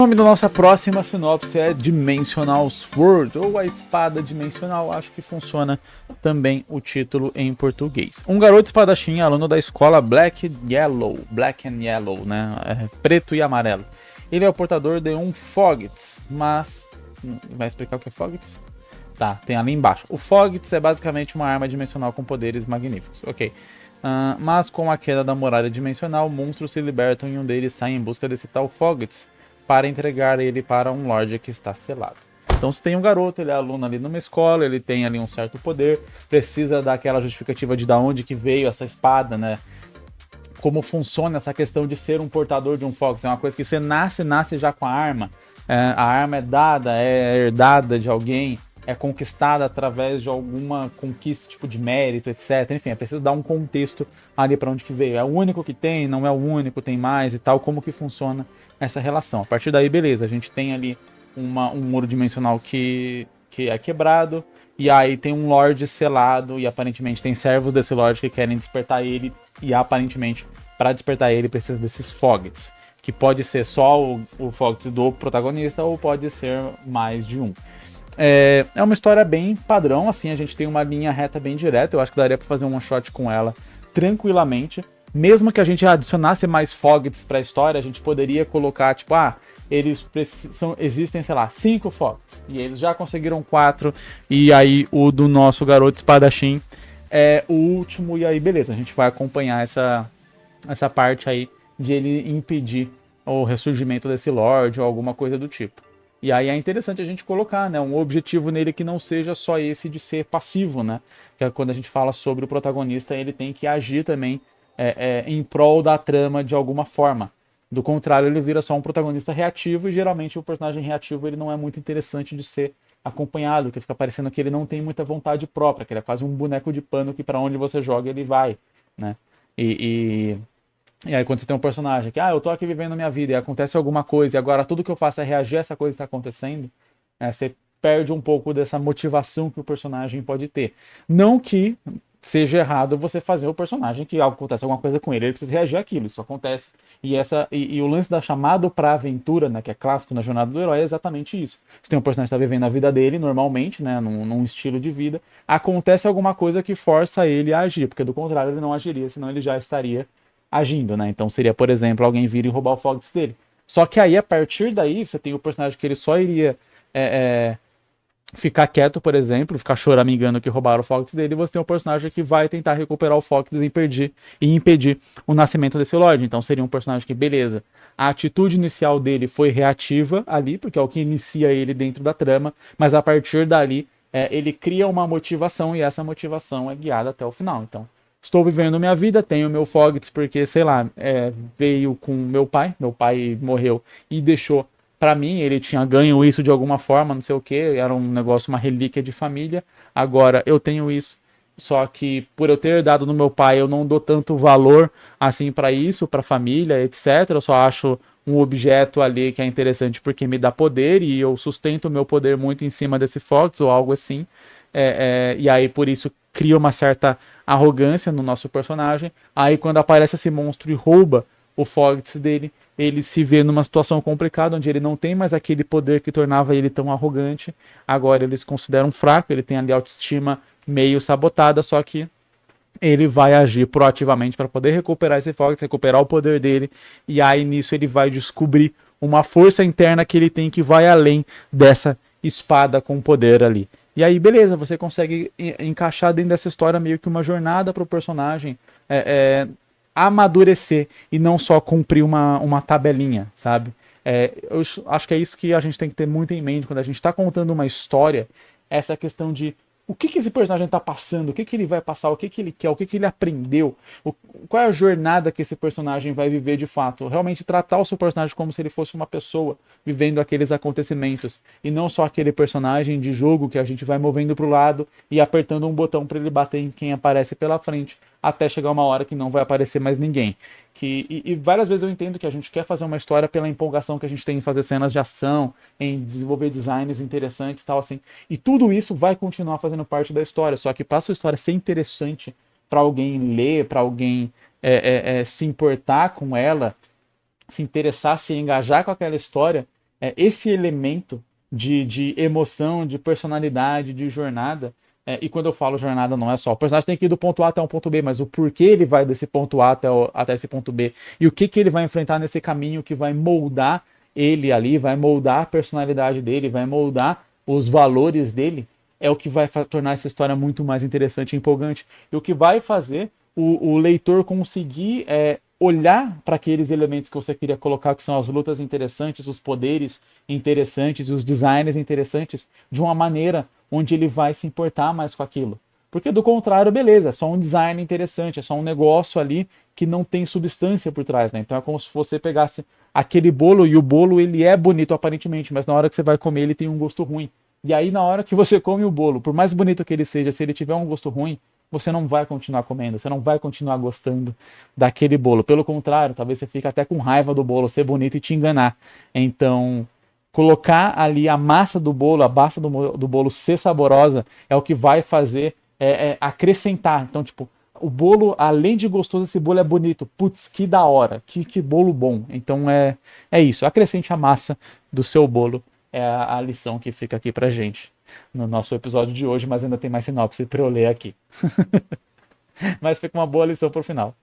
nome da nossa próxima sinopse é Dimensional Sword, ou a espada dimensional, acho que funciona também o título em português. Um garoto espadachim, aluno da escola Black and Yellow, né? Preto e amarelo. Ele é o portador de um Fogits, mas... Vai explicar o que é Fogits? Tá, tem ali embaixo. O Fogits é basicamente uma arma dimensional com poderes magníficos, ok. Mas com a queda da muralha dimensional, monstros se libertam e um deles sai em busca desse tal Fogits para entregar ele para um Lorde que está selado. Então se tem um garoto, ele é aluno ali numa escola, ele tem ali um certo poder, precisa daquela justificativa de onde que veio essa espada, né? Como funciona essa questão de ser um portador de um Fogits. É uma coisa que você nasce já com a arma. A arma é dada, é herdada de alguém, é conquistada através de alguma conquista, tipo de mérito, etc. Enfim, é preciso dar um contexto ali para onde que veio. É o único que tem, não é o único, tem mais e tal, como que funciona essa relação. A partir daí, beleza, a gente tem ali um muro dimensional que é quebrado, e aí tem um Lorde selado, e aparentemente tem servos desse Lorde que querem despertar ele, e aparentemente, para despertar ele, precisa desses Fogits, que pode ser só o Fogits do protagonista, ou pode ser mais de um. É uma história bem padrão, assim, a gente tem uma linha reta bem direta, eu acho que daria pra fazer um one shot com ela tranquilamente. Mesmo que a gente adicionasse mais Fogits pra história, a gente poderia colocar, tipo, existem, sei lá, 5 Fogits, e eles já conseguiram 4, e aí o do nosso garoto espadachim é o último, e aí beleza, a gente vai acompanhar essa parte aí de ele impedir o ressurgimento desse Lorde ou alguma coisa do tipo. E aí é interessante a gente colocar, né, um objetivo nele que não seja só esse de ser passivo, né? Que é quando a gente fala sobre o protagonista, ele tem que agir também em prol da trama de alguma forma. Do contrário, ele vira só um protagonista reativo, e geralmente o personagem reativo ele não é muito interessante de ser acompanhado, que fica parecendo que ele não tem muita vontade própria, que ele é quase um boneco de pano que para onde você joga ele vai, né? E aí quando você tem um personagem que, eu tô aqui vivendo a minha vida e acontece alguma coisa e agora tudo que eu faço é reagir a essa coisa que tá acontecendo, você perde um pouco dessa motivação que o personagem pode ter. Não que seja errado você fazer o personagem que acontece alguma coisa com ele precisa reagir àquilo, isso acontece. E o lance da chamada pra aventura, né, que é clássico na jornada do herói, é exatamente isso. Você tem um personagem que tá vivendo a vida dele normalmente, né, num estilo de vida, acontece alguma coisa que força ele a agir, porque do contrário ele não agiria, senão ele já estaria agindo, né? Então seria, por exemplo, alguém vir e roubar o Fogits dele. Só que aí, a partir daí, você tem o personagem que ele só iria ficar quieto, por exemplo, ficar choramingando que roubaram o Fogits dele, e você tem um personagem que vai tentar recuperar o Fogits e impedir o nascimento desse Lorde. Então seria um personagem que, beleza, a atitude inicial dele foi reativa ali, porque é o que inicia ele dentro da trama, mas a partir dali, ele cria uma motivação, e essa motivação é guiada até o final. Então, estou vivendo minha vida, tenho meu Fogits porque, sei lá, veio com meu pai morreu e deixou pra mim, ele tinha ganho isso de alguma forma, não sei o que, era um negócio, uma relíquia de família, agora eu tenho isso, só que por eu ter dado no meu pai, eu não dou tanto valor assim pra isso, pra família, etc, eu só acho um objeto ali que é interessante porque me dá poder e eu sustento o meu poder muito em cima desse Fogits ou algo assim, e aí por isso cria uma certa arrogância no nosso personagem. Aí quando aparece esse monstro e rouba o Fogits dele, ele se vê numa situação complicada, onde ele não tem mais aquele poder que tornava ele tão arrogante. Agora eles consideram fraco, ele tem ali a autoestima meio sabotada, só que ele vai agir proativamente para poder recuperar esse Fogits, recuperar o poder dele, e aí nisso ele vai descobrir uma força interna que ele tem que vai além dessa espada com poder ali. E aí, beleza, você consegue encaixar dentro dessa história meio que uma jornada para o personagem amadurecer e não só cumprir uma tabelinha, sabe? Eu acho que é isso que a gente tem que ter muito em mente quando a gente está contando uma história, essa questão de o que esse personagem está passando, o que ele vai passar, o que ele quer, o que ele aprendeu, qual é a jornada que esse personagem vai viver de fato. Realmente tratar o seu personagem como se ele fosse uma pessoa vivendo aqueles acontecimentos e não só aquele personagem de jogo que a gente vai movendo para o lado e apertando um botão para ele bater em quem aparece pela frente, até chegar uma hora que não vai aparecer mais ninguém. E várias vezes eu entendo que a gente quer fazer uma história pela empolgação que a gente tem em fazer cenas de ação, em desenvolver designs interessantes e tal, assim. E tudo isso vai continuar fazendo parte da história, só que para a sua história ser interessante para alguém ler, para alguém se importar com ela, se interessar, se engajar com aquela história, esse elemento de emoção, de personalidade, de jornada. E quando eu falo jornada, não é só o personagem tem que ir do ponto A até um ponto B, mas o porquê ele vai desse ponto A até esse ponto B e o que ele vai enfrentar nesse caminho que vai moldar ele ali, vai moldar a personalidade dele, vai moldar os valores dele, é o que vai tornar essa história muito mais interessante e empolgante. E o que vai fazer o leitor conseguir olhar para aqueles elementos que você queria colocar, que são as lutas interessantes, os poderes interessantes e os designs interessantes, de uma maneira onde ele vai se importar mais com aquilo. Porque do contrário, beleza, é só um design interessante, é só um negócio ali que não tem substância por trás, né? Então é como se você pegasse aquele bolo e o bolo ele é bonito aparentemente, mas na hora que você vai comer ele tem um gosto ruim. E aí na hora que você come o bolo, por mais bonito que ele seja, se ele tiver um gosto ruim, você não vai continuar comendo, você não vai continuar gostando daquele bolo. Pelo contrário, talvez você fique até com raiva do bolo ser bonito e te enganar. Então, colocar ali a massa do bolo, a massa do bolo ser saborosa é o que vai fazer acrescentar. Então, tipo, o bolo, além de gostoso, esse bolo é bonito. Putz, que da hora, que bolo bom. Então é isso, acrescente a massa do seu bolo. É a lição que fica aqui pra gente no nosso episódio de hoje, mas ainda tem mais sinopse para eu ler aqui. Mas fica uma boa lição pro final.